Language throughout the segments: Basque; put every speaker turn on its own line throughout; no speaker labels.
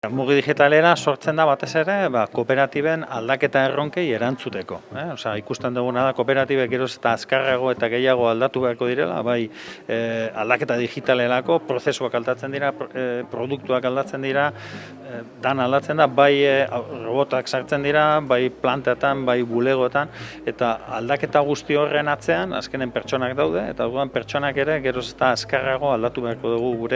Mugi digitalera sortzen da batez ere kooperatiben aldaketa erronkei erantzuteko. Osea, ikusten duguna da kooperatibek geroz eta azkarrago eta gehiago aldatu beharko direla, bai aldaketa digitalerako prozesuak aldatzen dira, produktuak aldatzen dira, dan aldatzen da, bai robotak sartzen dira, bai plantetan, bai bulegoetan, eta aldaketa guzti horren atzean azkenen pertsonak daude, eta orduan pertsonak ere geroz eta azkarrago aldatu beharko dugu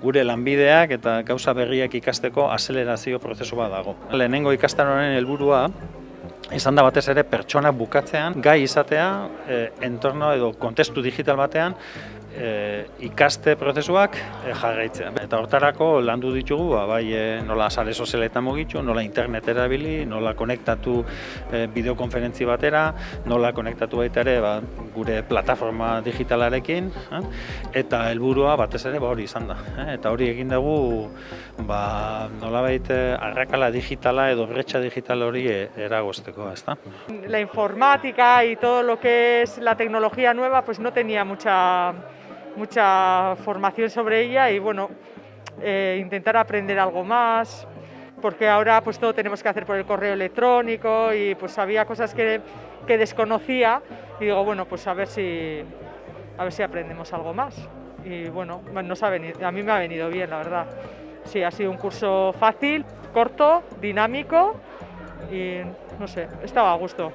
gure lanbideak eta gauza berriak ikasteko azelerazio prozesu bat dago. Lehenengo ikastaroaren helburua izan da batez ere pertsona bukatzean gai izatea entorno edo kontestu digital batean ikaste prozesuak jarraitzea. Eta hortarako landu ditugu, bai nola sare sozialetan mugitu, nola internet erabili, nola konektatu bideokonferentzi batera, nola konektatu baita ere gure plataforma digitalarekin, eta helburua batez ere hori izan da. Eta hori egin dugu nolabait arrakala digitala edo bretxa digital hori eragozteko, ezta?
La informática y todo lo que es la tecnología nueva, pues no tenía mucha formación sobre ella y bueno, intentar aprender algo más, porque ahora pues todo tenemos que hacer por el correo electrónico y pues había cosas que desconocía y digo, bueno, pues a ver si aprendemos algo más. Y bueno, a mí me ha venido bien, la verdad. Sí, ha sido un curso fácil, corto, dinámico y no sé, estaba a gusto.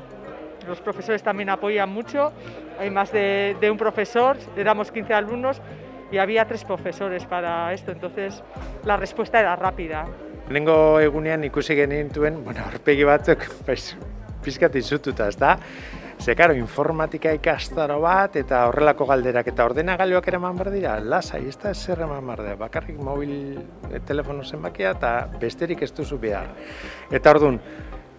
Los profesores también apoyan mucho, hay más de un profesor, éramos 15 alumnos y había 3 profesores para esto, entonces la respuesta era rápida.
Lehenengo egunean ikusi genituen, aurpegi batzuk pixkat izututa, ezta? Ze, karo, informatika ikastaro bat eta horrelako galderak eta ordenagailuak eraman behar dira, lasai, ez da zer eman behar dira, bakarrik mobil telefono zenbakia eta besterik ez duzu behar. Eta orduan,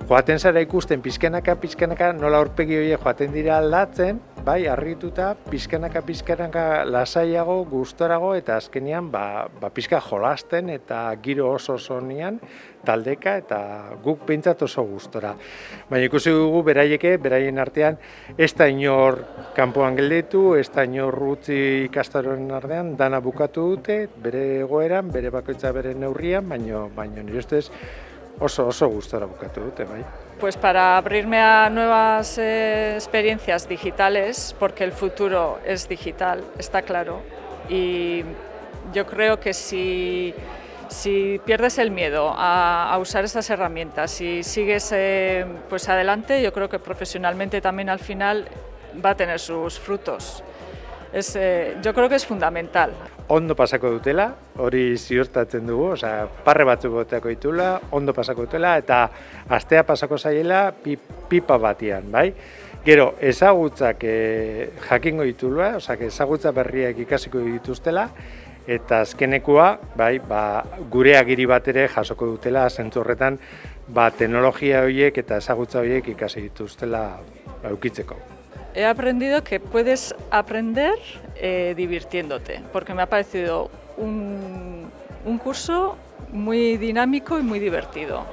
joaten zara ikusten pizkenaka nola aurpegi horiek joaten dira aldatzen, bai, harrituta, pizkenaka lasaiago, gustorago eta azkenean pizka jolasten eta giro oso onean taldeka eta guk behintzat oso gustora. Baina ikusi dugu beraien artean ez da inor kanpoan gelditu, ez da inor utzi ikastaroen artean, dana bukatu dute, bere egoeran, bere bakoitza bere neurrian, baina nire ustez oso gustora bukatu dute, bai.
Pues para abrirme a nuevas experiencias digitales, porque el futuro es digital, está claro. Y yo creo que si pierdes el miedo a usar estas herramientas y sigues pues adelante, yo creo que profesionalmente también al final va a tener sus frutos. Yo creo que es fundamental.
Ondo pasako dutela, hori ziurtatzen dugu, parre batzuk botako ditula, ondo pasako dutela eta astea pasako zaiela pipa batian, bai? Gero, ezagutzak jakingo ditula, ezagutza berriak ikasiko dituztela, eta azkenekoa, gure agiri bat ere jasoko dutela, zentzu horretan, teknologia horiek eta ezagutza horiek ikasi dituztela edukitzeko.
He aprendido que puedes aprender divirtiéndote, porque me ha parecido un curso muy dinámico y muy divertido.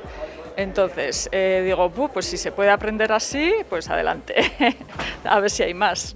Entonces, digo, pues si se puede aprender así, pues adelante, a ver si hay más.